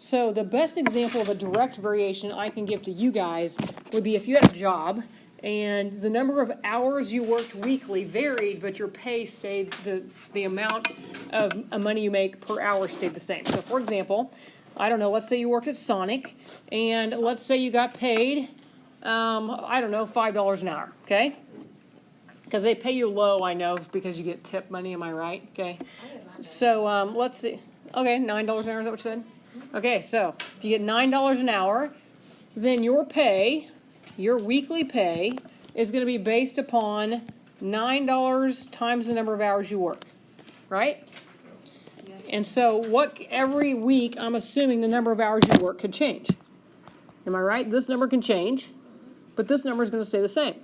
So the best example of a direct variation I can give to you guys would be if you had a job and the number of hours you worked weekly varied, but your pay stayed, the amount of money you make per hour stayed the same. So for example, I don't know, let's say you worked at Sonic, and let's say you got paid, I don't know, $5 an hour, okay? Because they pay you low, I know, because you get tip money, am I right? Okay. So let's see. Okay, $9 an hour, is that what you said? Okay, so if you get $9 an hour, then your pay, your weekly pay, is going to be based upon $9 times the number of hours you work, right? And so every week, I'm assuming the number of hours you work could change. Am I right? This number can change, but this number is going to stay the same.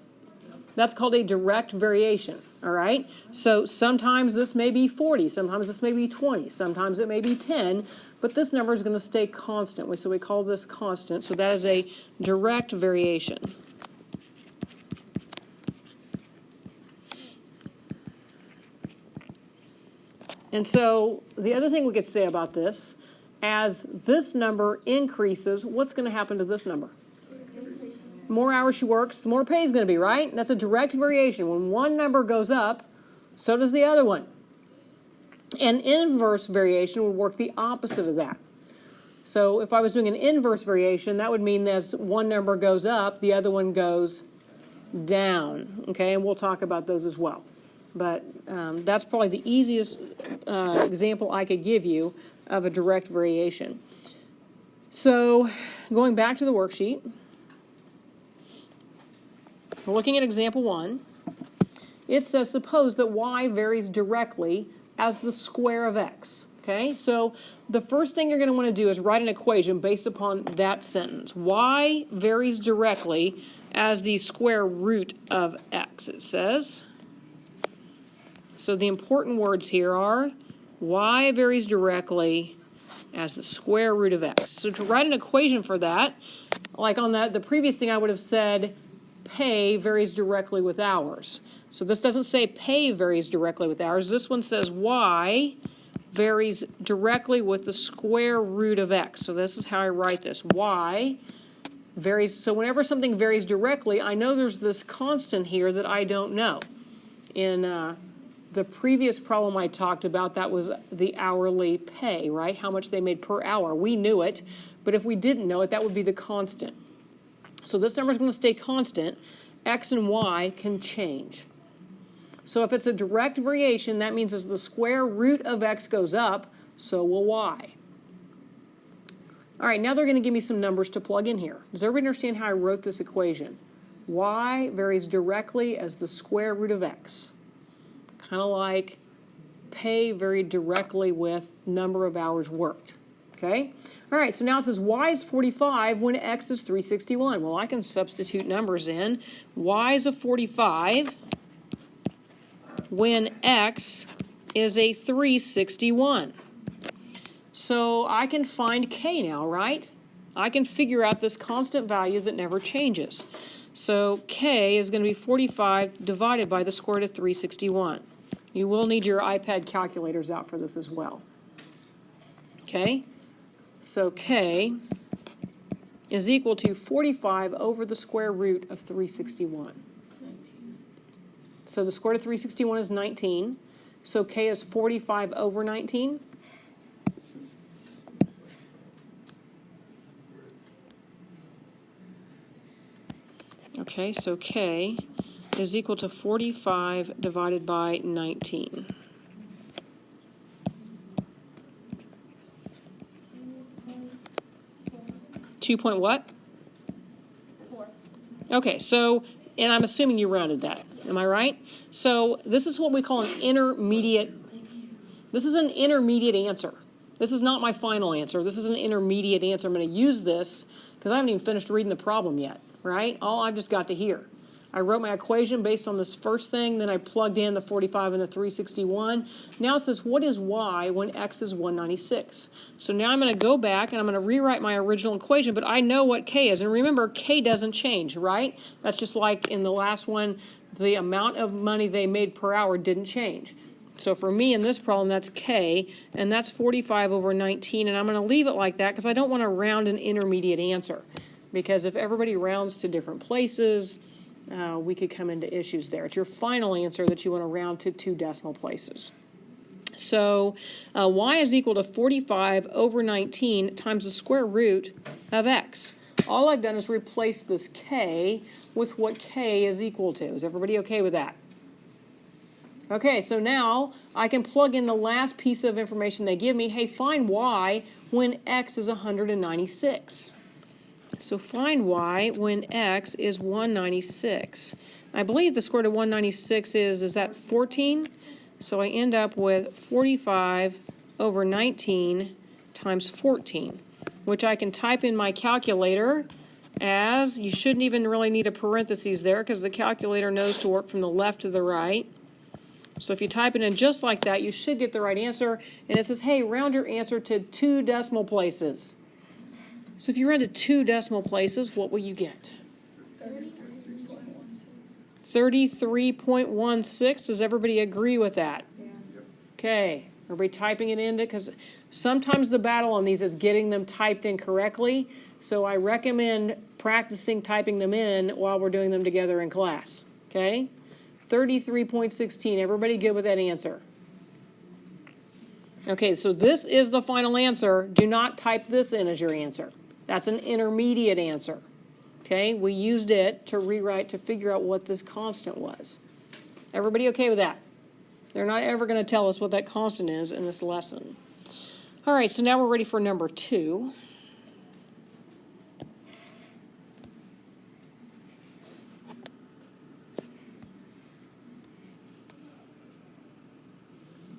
That's called a direct variation, all right? So sometimes this may be 40, sometimes this may be 20, sometimes it may be 10, but this number is going to stay constant. So we call this constant. So that is a direct variation. And so the other thing we could say about this, as this number increases, what's going to happen to this number? The more hours she works, the more pay is going to be, right? That's a direct variation. When one number goes up, so does the other one. An inverse variation would work the opposite of that. So if I was doing an inverse variation, that would mean as one number goes up, the other one goes down. Okay, and we'll talk about those as well. But that's probably the easiest example I could give you of a direct variation. So going back to the worksheet, looking at example 1, it says suppose that y varies directly as the square of x. Okay, so the first thing you're going to want to do is write an equation based upon that sentence. Y varies directly as the square root of x, it says. So the important words here are y varies directly as the square root of x. So to write an equation for that, like on the previous thing I would have said pay varies directly with hours. So this doesn't say pay varies directly with hours. This one says y varies directly with the square root of x. So this is how I write this. Y varies. So whenever something varies directly, I know there's this constant here that I don't know. In the previous problem I talked about, that was the hourly pay, right? How much they made per hour. We knew it, but if we didn't know it, that would be the constant. So this number is going to stay constant. X and y can change. So if it's a direct variation, that means as the square root of x goes up, so will y. All right, now they're going to give me some numbers to plug in here. Does everybody understand how I wrote this equation? Y varies directly as the square root of x. Kind of like pay varied directly with number of hours worked. Okay? All right, so now it says y is 45 when x is 361. Well, I can substitute numbers in. Y is a 45 when x is a 361. So I can find k now, right? I can figure out this constant value that never changes. So k is going to be 45 divided by the square root of 361. You will need your iPad calculators out for this as well. Okay? So k is equal to 45 over the square root of 361. 19. So the square root of 361 is 19. So k is 45 over 19. Okay, so k is equal to 45 divided by 19. Point what? 4. Okay, so, and I'm assuming you rounded that. Am I right? So this is what we call an intermediate. This is an intermediate answer. This is not my final answer. This is an intermediate answer. I'm going to use this because I haven't even finished reading the problem yet, right? All I've just got to hear. I wrote my equation based on this first thing, then I plugged in the 45 and the 361. Now it says, what is y when x is 196? So now I'm going to go back and I'm going to rewrite my original equation, but I know what k is. And remember, k doesn't change, right? That's just like in the last one, the amount of money they made per hour didn't change. So for me in this problem, that's k, and that's 45 over 19, and I'm going to leave it like that because I don't want to round an intermediate answer. Because if everybody rounds to different places, we could come into issues there. It's your final answer that you want to round to 2 decimal places. So y is equal to 45 over 19 times the square root of x. All I've done is replace this k with what k is equal to. Is everybody okay with that? Okay, so now I can plug in the last piece of information they give me. Hey, find y when x is 196. So find y when x is 196. I believe the square root of 196 is that 14? So I end up with 45 over 19 times 14, which I can type in my calculator as, you shouldn't even really need a parentheses there because the calculator knows to work from the left to the right. So if you type it in just like that, you should get the right answer. And it says, hey, round your answer to 2 decimal places. So if you round to 2 decimal places, what will you get? 33.16. Does everybody agree with that? Yeah. Okay. Everybody typing it in? Because sometimes the battle on these is getting them typed in correctly. So I recommend practicing typing them in while we're doing them together in class. Okay? 33.16. Everybody good with that answer? Okay, so this is the final answer. Do not type this in as your answer. That's an intermediate answer. Okay, we used it to rewrite to figure out what this constant was. Everybody okay with that? They're not ever going to tell us what that constant is in this lesson. All right, so now we're ready for number 2.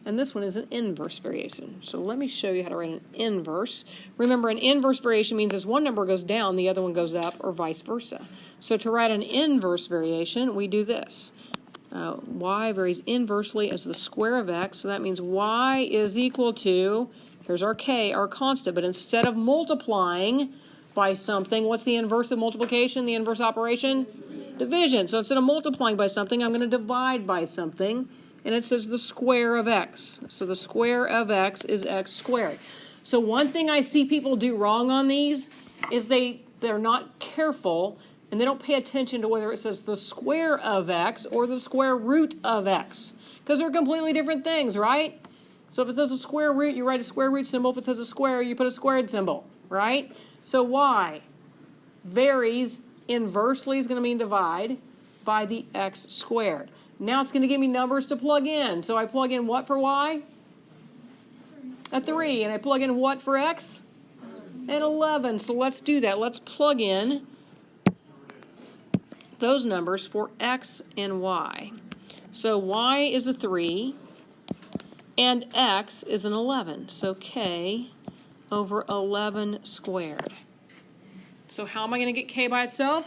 And this one is an inverse variation. So let me show you how to write an inverse. Remember, an inverse variation means as one number goes down, the other one goes up, or vice versa. So to write an inverse variation, we do this. Y varies inversely as the square of x. So that means y is equal to, here's our k, our constant. But instead of multiplying by something, what's the inverse of multiplication, the inverse operation? Division. So instead of multiplying by something, I'm going to divide by something. And it says the square of x. So the square of x is x squared. So one thing I see people do wrong on these is they're not careful and they don't pay attention to whether it says the square of x or the square root of x. Because they're completely different things, right? So if it says a square root, you write a square root symbol. If it says a square, you put a squared symbol, right? So y varies inversely is going to mean divide by the x squared. Now it's going to give me numbers to plug in. So I plug in what for y? A 3. And I plug in what for x? An 11. So let's do that. Let's plug in those numbers for x and y. So y is a 3 and x is an 11. So k over 11 squared. So how am I going to get k by itself?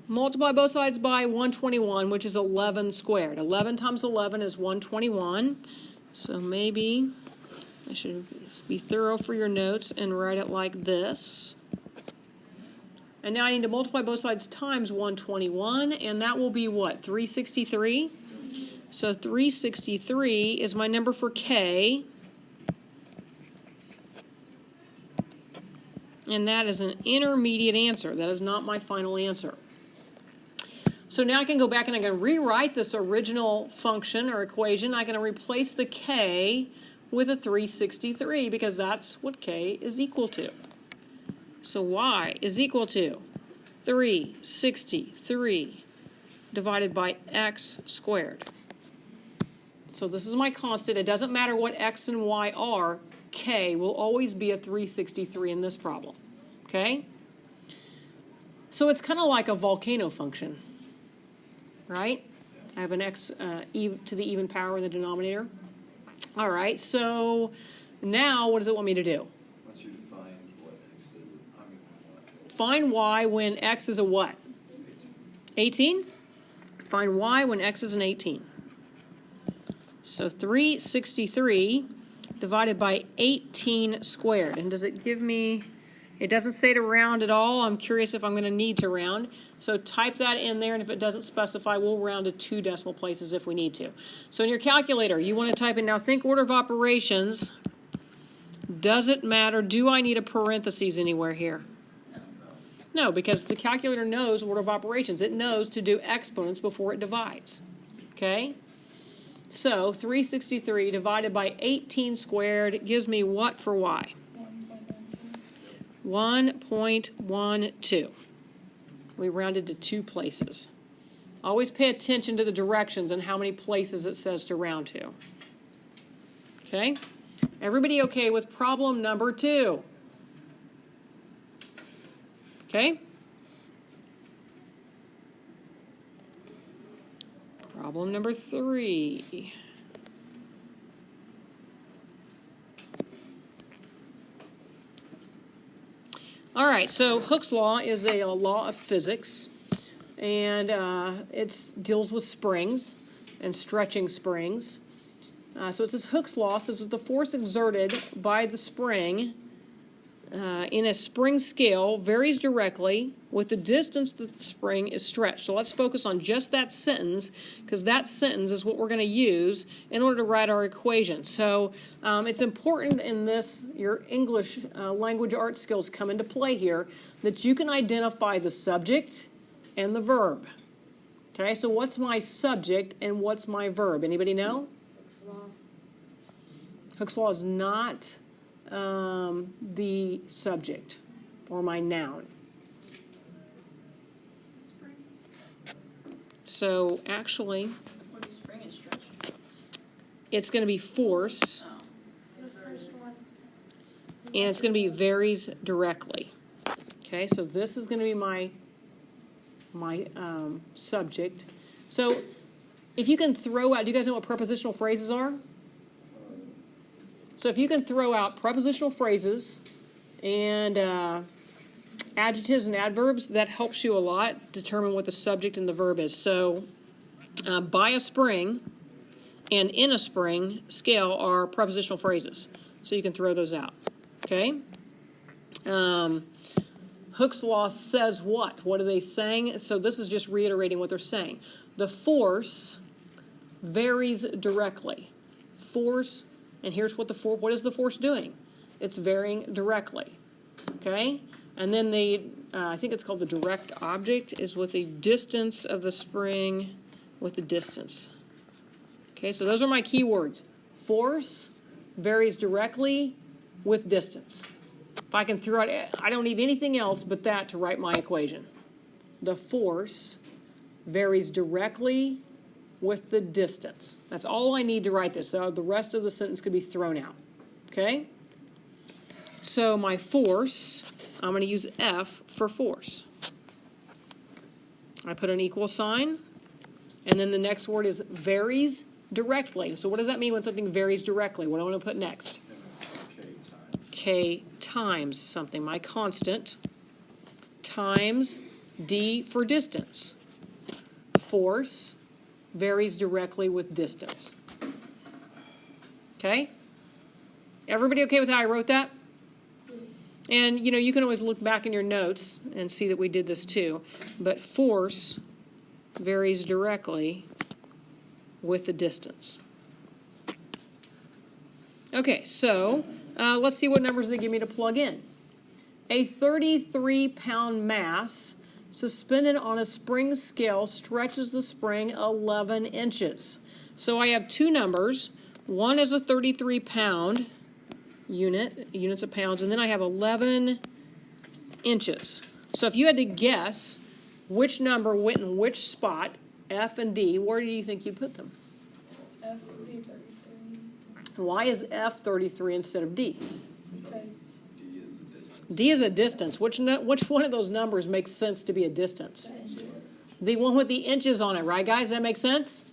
Multiply both sides by 121, which is 11 squared. 11 times 11 is 121. So maybe I should be thorough for your notes and write it like this. And now I need to multiply both sides times 121, and that will be what, 363? So 363 is my number for k. And that is an intermediate answer. That is not my final answer. So now I can go back and I can rewrite this original function or equation. I'm going to replace the k with a 363 because that's what k is equal to. So y is equal to 363 divided by x squared. So this is my constant. It doesn't matter what x and y are. K will always be a 363 in this problem. Okay? So it's kind of like a volcano function. Right? I have an x to the even power in the denominator. All right, so now what does it want me to do? Once you define what x is, find y when x is a what? 18? Find y when x is an 18. So 363 divided by 18 squared. And does it give me It doesn't say to round at all. I'm curious if I'm going to need to round. So type that in there, and if it doesn't specify, we'll round to 2 decimal places if we need to. So in your calculator, you want to type in, now think order of operations. Does it matter? Do I need a parentheses anywhere here? No, because the calculator knows order of operations. It knows to do exponents before it divides. Okay? So 363 divided by 18 squared gives me what for y? 1.12. We rounded to 2 places. Always pay attention to the directions and how many places it says to round to. Okay? Everybody okay with problem number 2? Okay? Problem number 3. All right, so Hooke's law is a law of physics, and it deals with springs and stretching springs. So it says Hooke's law says that the force exerted by the spring in a spring scale varies directly with the distance that the spring is stretched. So let's focus on just that sentence, because that sentence is what we're going to use in order to write our equation. So it's important in this, your English language arts skills come into play here, that you can identify the subject and the verb. Okay, so what's my subject and what's my verb? Anybody know? Hooke's law. Hooke's law is not the subject or my noun. Spring. So actually, What is spring and stretched? it's going to be force, Oh. The first one. and it's going to be varies directly. Okay, so this is going to be my subject. So if you can throw out, do you guys know what prepositional phrases are? So if you can throw out prepositional phrases and adjectives and adverbs, that helps you a lot determine what the subject and the verb is. So by a spring and in a spring scale are prepositional phrases. So you can throw those out. Okay? Hooke's law says what? What are they saying? So this is just reiterating what they're saying. The force varies directly. Force. And here's what what is the force doing? It's varying directly, okay? And then I think it's called the direct object, is with the distance of the spring with the distance. Okay, so those are my key words. Force varies directly with distance. If I can throw out, I don't need anything else but that to write my equation. The force varies directly with the distance. That's all I need to write this. So the rest of the sentence could be thrown out. Okay? So my force, I'm going to use F for force. I put an equal sign, and then the next word is varies directly. So what does that mean when something varies directly? What do I want to put next? K times something, my constant, times D for distance. Force varies directly with distance. Okay? Everybody okay with how I wrote that? And, you can always look back in your notes and see that we did this too. But force varies directly with the distance. Okay, so let's see what numbers they give me to plug in. A 33-pound mass suspended on a spring scale stretches the spring 11 inches. So I have 2 numbers. One is a 33-pound units of pounds, and then I have 11 inches. So if you had to guess which number went in which spot, F and D, where do you think you'd put them? F would be 33. Why is F 33 instead of D? Because D is a distance. D is a distance. Which one of those numbers makes sense to be a distance? the inches. The one with the inches on it, right, guys? That makes sense?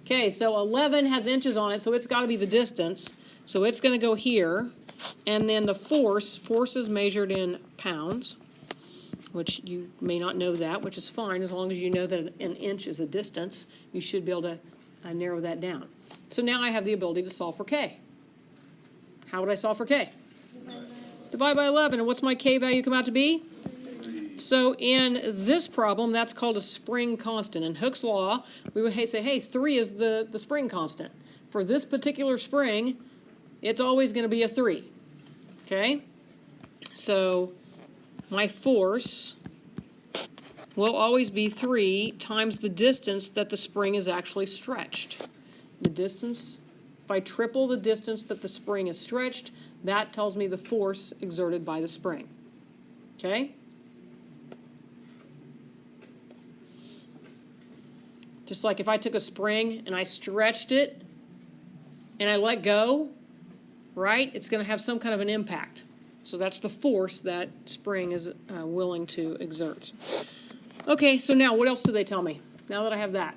Okay, so 11 has inches on it, so it's got to be the distance. So it's going to go here. And then the force is measured in pounds, which you may not know that, which is fine. As long as you know that an inch is a distance, you should be able to narrow that down. So now I have the ability to solve for K. How would I solve for K? Divide by 11, and what's my K value come out to be? 3. So in this problem, that's called a spring constant. In Hooke's law, we would say, hey, 3 is the spring constant. For this particular spring, it's always going to be a 3. Okay? So my force will always be 3 times the distance that the spring is actually stretched. The distance, if I triple the distance that the spring is stretched, that tells me the force exerted by the spring. Okay? Just like if I took a spring and I stretched it and I let go, right, it's going to have some kind of an impact. So that's the force that spring is willing to exert. Okay, so now what else do they tell me? Now that I have that.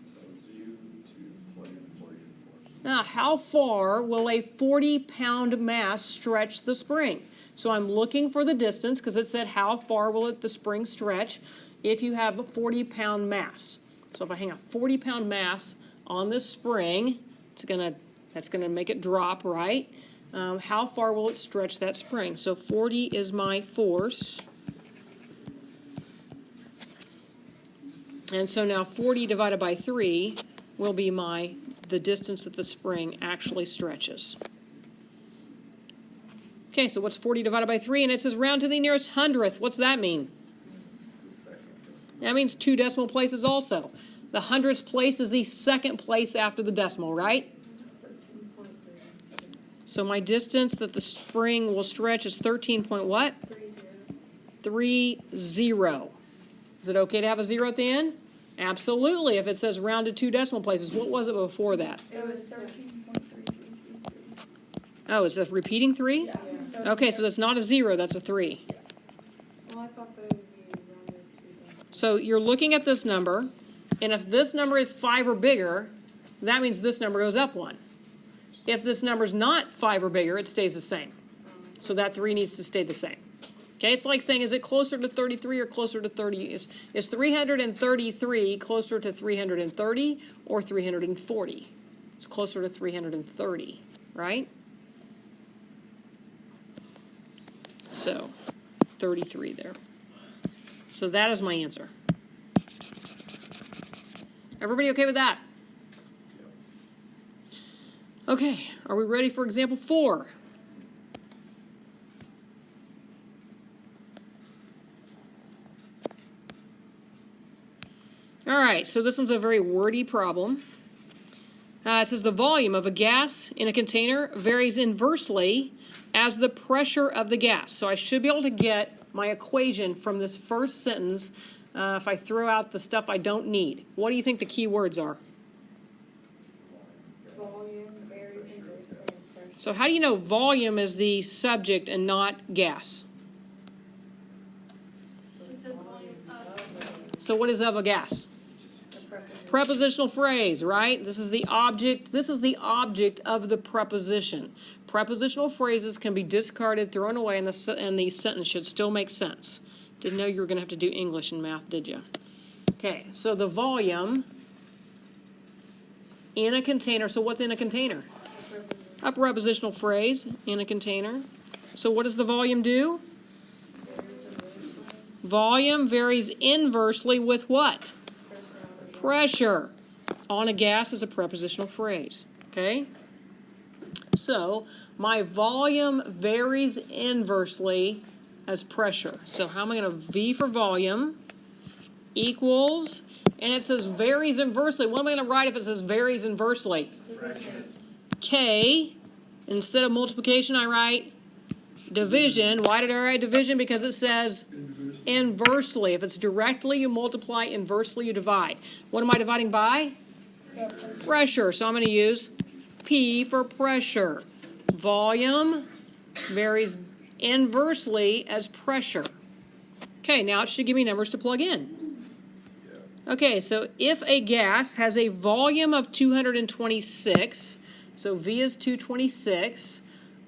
Tells you to plug in 40 force. Now, how far will a 40-pound mass stretch the spring? So I'm looking for the distance because it said how far will the spring stretch if you have a 40-pound mass. So if I hang a 40-pound mass on this spring, that's gonna make it drop, right? How far will it stretch that spring? So 40 is my force. And so now 40 divided by 3 will be the distance that the spring actually stretches. Okay, so what's 40 divided by 3? And it says round to the nearest hundredth. What's that mean? It's the second decimal. That means 2 decimal places also. The hundredths place is the second place after the decimal, right? 13.3. So my distance that the spring will stretch is 13 point what? 30. Is it okay to have a 0 at the end? Absolutely, if it says round to 2 decimal places. What was it before that? It was 13.3333. Oh, is it repeating 3? Yeah. Okay, so that's not a 0, that's a 3. Well, I thought that it would be rounded to So you're looking at this number, and if this number is 5 or bigger, that means this number goes up 1. If this number is not 5 or bigger, it stays the same. So that 3 needs to stay the same. Okay, it's like saying, is it closer to 33 or closer to 30? Is 333 closer to 330 or 340? It's closer to 330, right? So, 33 there. So that is my answer. Everybody okay with that? Okay, are we ready for example 4? All right, so this one's a very wordy problem. It says the volume of a gas in a container varies inversely as the pressure of the gas. So I should be able to get my equation from this first sentence if I throw out the stuff I don't need. What do you think the key words are? volume, varies inversely as pressure. So how do you know volume is the subject and not gas? It says volume up. So what is of a gas? Prepositional phrase, right? This is the object. This is the object of the preposition. Prepositional phrases can be discarded, thrown away, and the sentence should still make sense. Didn't know you were going to have to do English and math, did you? Okay, so the volume in a container. So what's in a container? A prepositional phrase in a container. So what does the volume do? Volume varies inversely with what? Pressure on a gas is a prepositional phrase, okay? So my volume varies inversely as pressure. So how am I going to V for volume equals, and it says varies inversely. What am I going to write if it says varies inversely? Fraction. K, instead of multiplication, I write division. Why did I write division? Because it says inversely. If it's directly, you multiply. Inversely, you divide. What am I dividing by? Pressure. So I'm going to use P for pressure. Volume varies inversely as pressure. Okay, now it should give me numbers to plug in. Okay, so if a gas has a volume of 226, so V is 226,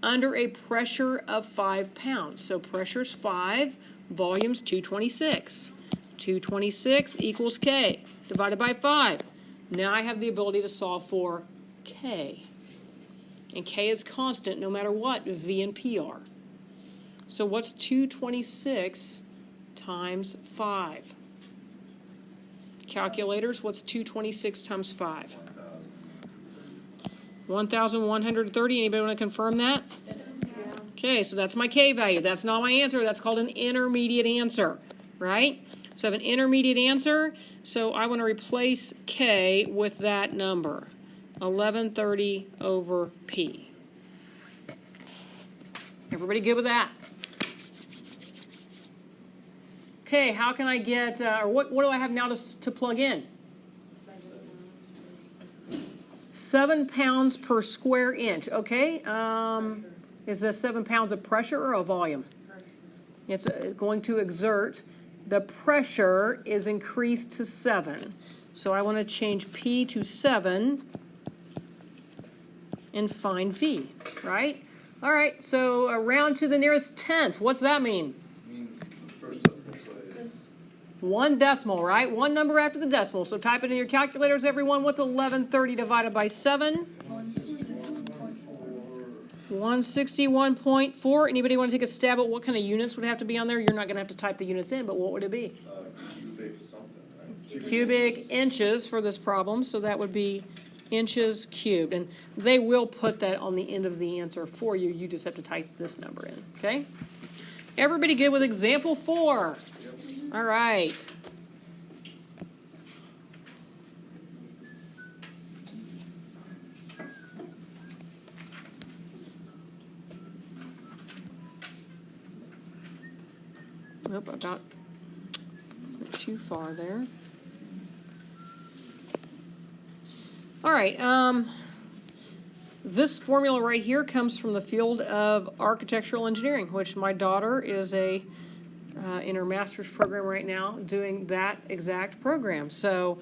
under a pressure of 5 pounds. So pressure's 5, volume's 226. 226 equals K, divided by 5. Now I have the ability to solve for K. And K is constant no matter what V and P are. So what's 226 times 5? Calculators, what's 226 times 5? 1,130. Anybody want to confirm that? Okay, so that's my K value. That's not my answer. That's called an intermediate answer, right? So I have an intermediate answer. So I want to replace K with that number, 1130 over P. Everybody good with that? Okay, how can I get, or what do I have now to plug in? 7 pounds per square inch. Okay, is that 7 pounds of pressure or a volume? It's going to exert. The pressure is increased to 7. So I want to change P to 7 and find V, right? All right, so round to the nearest tenth. What's that mean? Means the first decimal place. 1 decimal, right? 1 number after the decimal. So type it in your calculators, everyone. What's 1130 divided by 7? 161.4. Anybody want to take a stab at what kind of units would have to be on there? You're not going to have to type the units in, but what would it be? Cubic something, right? Cubic inches for this problem, so that would be inches cubed. And they will put that on the end of the answer for you. You just have to type this number in, okay? Everybody good with example 4? All right. Nope, I got too far there. All right, this formula right here comes from the field of architectural engineering, which my daughter is in her master's program right now doing that exact program. So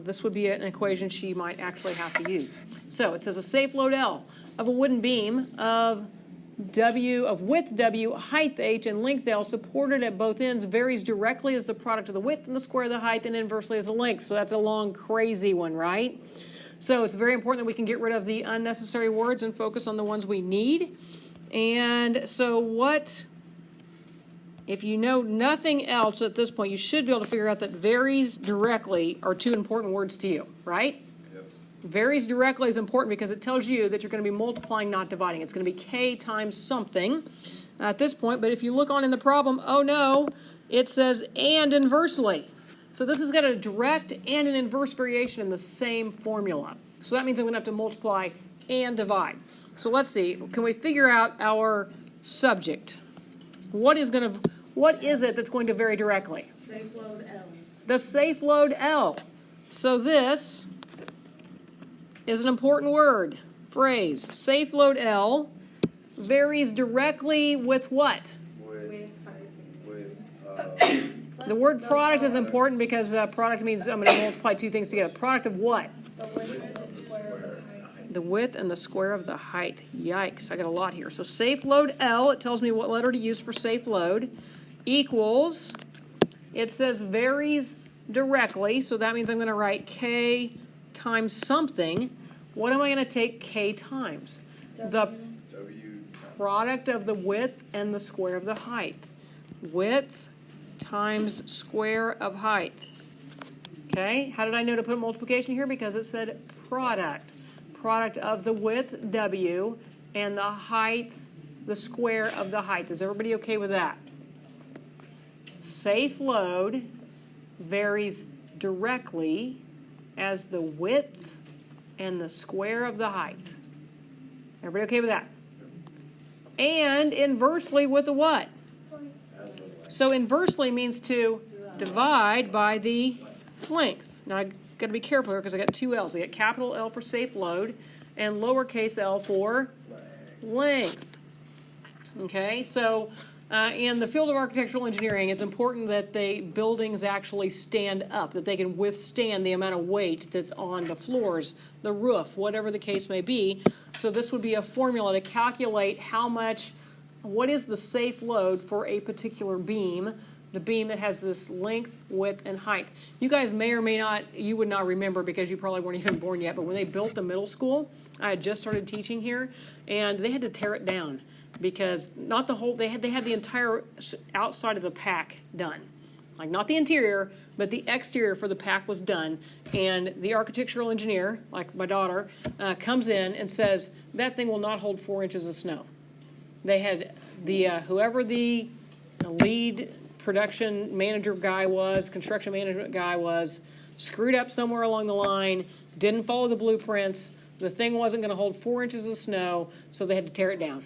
this would be an equation she might actually have to use. So it says a safe load L of a wooden beam of width W, height H, and length L supported at both ends varies directly as the product of the width and the square of the height and inversely as the length. So that's a long, crazy one, right? So it's very important that we can get rid of the unnecessary words and focus on the ones we need. And so what, if you know nothing else at this point, you should be able to figure out that varies directly are 2 important words to you, right? Varies directly is important because it tells you that you're going to be multiplying, not dividing. It's going to be K times something at this point. But if you look on in the problem, oh no, it says and inversely. So this has got a direct and an inverse variation in the same formula. So that means I'm going to have to multiply and divide. So let's see. Can we figure out our subject? What is it that's going to vary directly? Safe load L. The safe load L. So this is an important word, phrase. Safe load L varies directly with what? The word product is important because product means I'm going to multiply 2 things together. Product of what? The width and the square of the height. The width and the square of the height. Yikes, I got a lot here. So safe load L, it tells me what letter to use for safe load, equals, it says varies directly, so that means I'm going to write K times something. What am I going to take K times? The product of the width and the square of the height. Width times square of height. Okay, how did I know to put multiplication here? Because it said product. Product of the width, W, and the height, the square of the height. Is everybody okay with that? Safe load varies directly as the width and the square of the height. Everybody okay with that? And inversely with the what? So inversely means to divide by the length. Now I've got to be careful here because I got 2 L's. I got capital L for safe load and lowercase l for length. Okay, so in the field of architectural engineering, it's important that the buildings actually stand up, that they can withstand the amount of weight that's on the floors, the roof, whatever the case may be. So this would be a formula to calculate what is the safe load for a particular beam, the beam that has this length, width, and height. You guys may or may not, you would not remember because you probably weren't even born yet, but when they built the middle school, I had just started teaching here, and they had to tear it down. because not the whole, they had the entire outside of the pack done. Like not the interior, but the exterior for the pack was done. And the architectural engineer, like my daughter, comes in and says, that thing will not hold 4 inches of snow. They had whoever the lead production manager guy was, construction management guy was, screwed up somewhere along the line, didn't follow the blueprints. The thing wasn't going to hold 4 inches of snow, so they had to tear it down.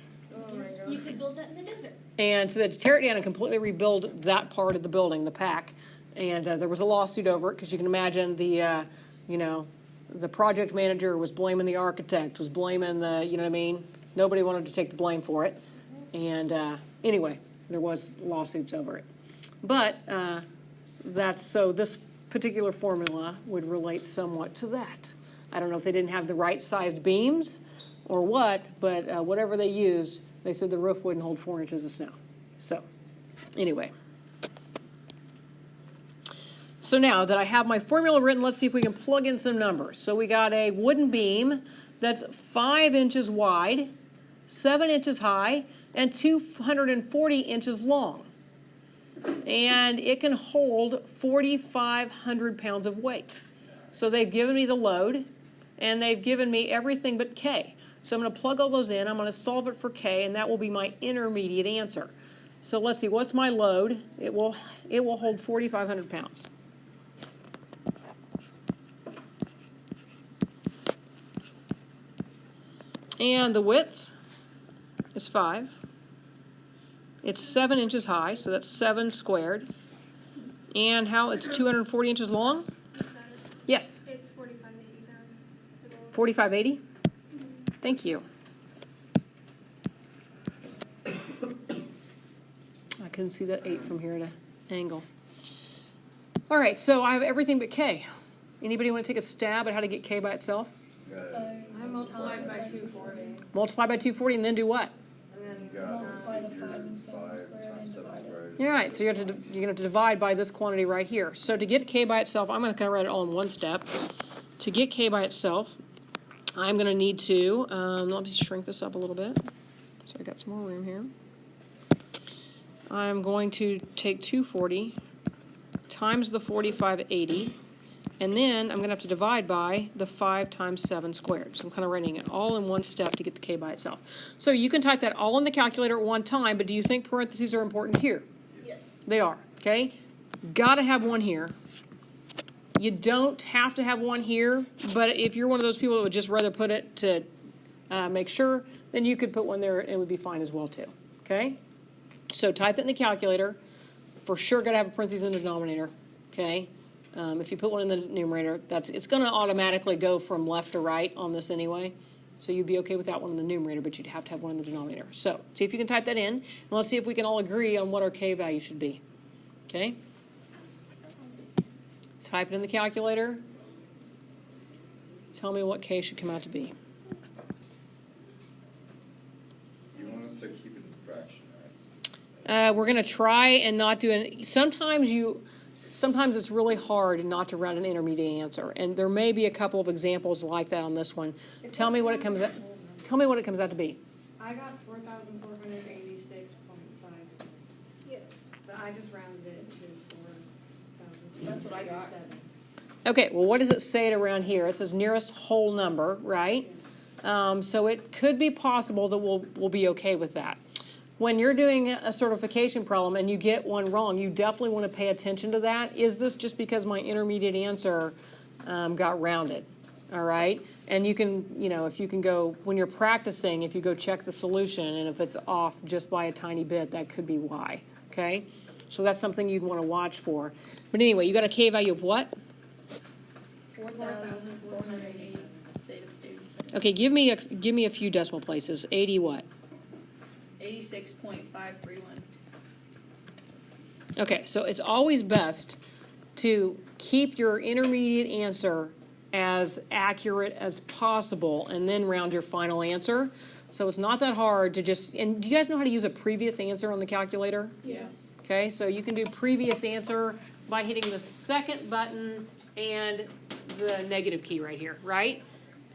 Yes, you could build that in the desert. And so they had to tear it down and completely rebuild that part of the building, the pack. And there was a lawsuit over it because you can imagine the project manager was blaming the architect, was blaming the, you know what I mean? Nobody wanted to take the blame for it. And anyway, there was lawsuits over it. But this particular formula would relate somewhat to that. I don't know if they didn't have the right sized beams or what, but whatever they used, they said the roof wouldn't hold 4 inches of snow. So anyway. So now that I have my formula written, let's see if we can plug in some numbers. So we got a wooden beam that's 5 inches wide, 7 inches high, and 240 inches long. And it can hold 4,500 pounds of weight. So they've given me the load, and they've given me everything but K. So I'm going to plug all those in. I'm going to solve it for K, and that will be my intermediate answer. So let's see, what's my load? It will hold 4,500 pounds. And the width is 5. It's 7 inches high, so that's 7 squared. And it's 240 inches long? Yes. It's 4580 pounds. 4580? Thank you. I couldn't see that 8 from here at an angle. All right, so I have everything but K. Anybody want to take a stab at how to get K by itself? I multiplied by 240. Multiply by 240 and then do what? And You then Multiply the your 5 and 7 5 squared and times 7 divide it. squared. All right, so you're going to have to divide by this quantity right here. So to get K by itself, I'm going to kind of write it all in one step. To get K by itself, I'm going to need to, let me shrink this up a little bit. So I got some more room here. I'm going to take 240 times the 4580, and then I'm going to have to divide by the 5 times 7 squared. So I'm kind of writing it all in one step to get the K by itself. So you can type that all in the calculator at one time, but do you think parentheses are important here? Yes. They are, okay? Got to have one here. You don't have to have one here, but if you're one of those people that would just rather put it to make sure, then you could put one there and it would be fine as well too, okay? So type it in the calculator. For sure got to have a parentheses in the denominator, okay? If you put one in the numerator, it's going to automatically go from left to right on this anyway. So you'd be okay with that one in the numerator, but you'd have to have one in the denominator. So see if you can type that in, and let's see if we can all agree on what our K value should be. Okay? Type it in the calculator. Tell me what K should come out to be. You want us to keep it in fraction, We're going to try and not do an. Sometimes it's really hard not to round an intermediate answer, and there may be a couple of examples like that on this one. Tell me what it comes out. Tell me what it comes out to be. I got 4,486.5. Yeah. But I just rounded it to 4,000. That's what I got. Okay, well, what does it say around here? It says nearest whole number, right? So it could be possible that we'll be okay with that. When you're doing a certification problem and you get one wrong, you definitely want to pay attention to that. Is this just because my intermediate answer got rounded? All right? And you can, if you can go, when you're practicing, if you go check the solution, and if it's off just by a tiny bit, that could be why. Okay? So that's something you'd want to watch for. But anyway, you got a K value of what? 4,480. Okay, give me a few decimal places. 80 what? 86.531. Okay, so it's always best to keep your intermediate answer as accurate as possible and then round your final answer. So it's not that hard to just, and do you guys know how to use a previous answer on the calculator? Yes. Okay, so you can do previous answer by hitting the second button and the negative key right here, right?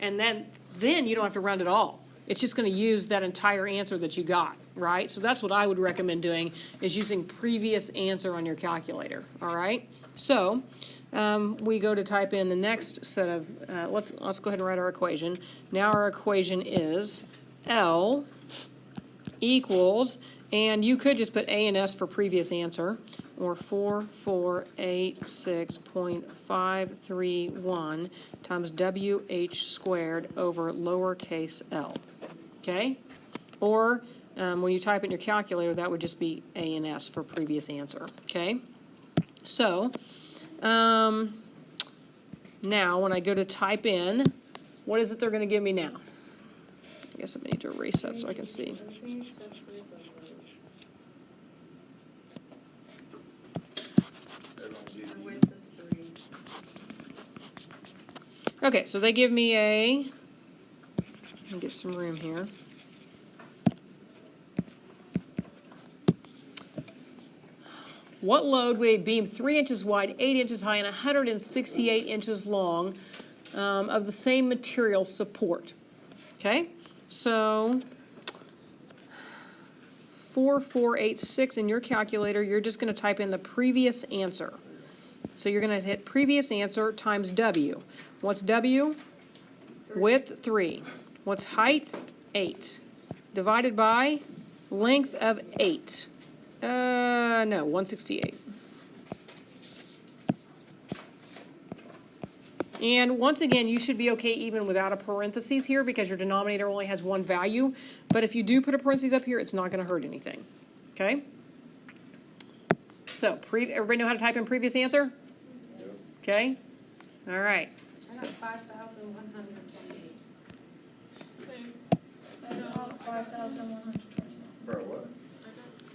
And then you don't have to round at all. It's just going to use that entire answer that you got, right? So that's what I would recommend doing, is using previous answer on your calculator, all right? So we go to type in the next set of, let's go ahead and write our equation. Now our equation is L equals, and you could just put A and S for previous answer, or 4486.531 times WH squared over lowercase l, okay? Or when you type in your calculator, that would just be A and S for previous answer, okay? So now when I go to type in, what is it they're going to give me now? I guess I need to erase that so I can see. Okay, so they give me a, let me get some room here. What load would a beam 3 inches wide, 8 inches high, and 168 inches long of the same material support? Okay, so 4486 in your calculator, you're just going to type in the previous answer. So you're going to hit previous answer times W. What's W? Width, 3. What's height? 8. Divided by length of 8. No, 168. And once again, you should be okay even without a parentheses here because your denominator only has one value. But if you do put a parentheses up here, it's not going to hurt anything. Okay? So, everybody know how to type in previous answer? Okay? All right. I got 5,128. 5,129. Bro, what?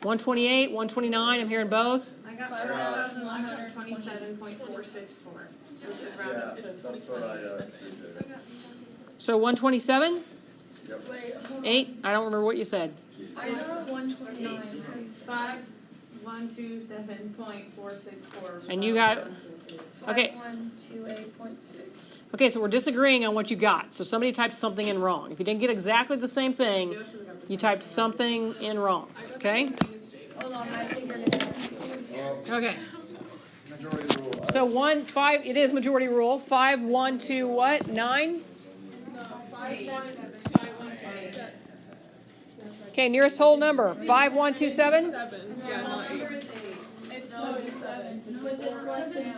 128, 129, I'm hearing both. I got 5,127.464. Yeah, that's what I did. So 127? Yep. Wait, hold on. 8? I don't remember what you said. I know 129 because 5,127.464. And you got, okay. 5128.6. Okay, so we're disagreeing on what you got. So somebody typed something in wrong. If you didn't get exactly the same thing, you typed something in wrong. Okay? Hold on, I figured it out. Okay. Majority rule. So 5, it is majority rule. 5, 1, 2, what? 9? Okay, nearest whole number. 5127? It's 7. Because it's less than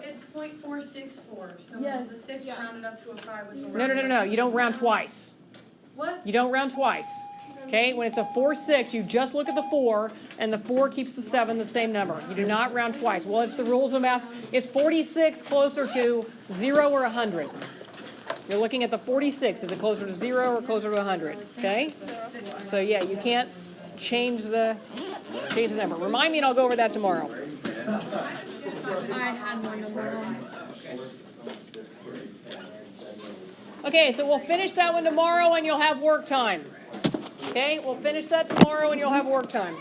It's .464. So Yes. the 6 rounded up to a 5 was No. You don't round twice. What? You don't round twice. Okay, when it's a 4, 6, you just look at the 4, and the 4 keeps the 7 the same number. You do not round twice. Well, it's the rules of math. Is 46 closer to 0 or 100? You're looking at the 46. Is it closer to 0 or closer to 100? Okay? So, yeah, you can't change the number. Remind me, and I'll go over that tomorrow. I had my number wrong. Okay, so we'll finish that one tomorrow, and you'll have work time. Okay, we'll finish that tomorrow, and you'll have work time.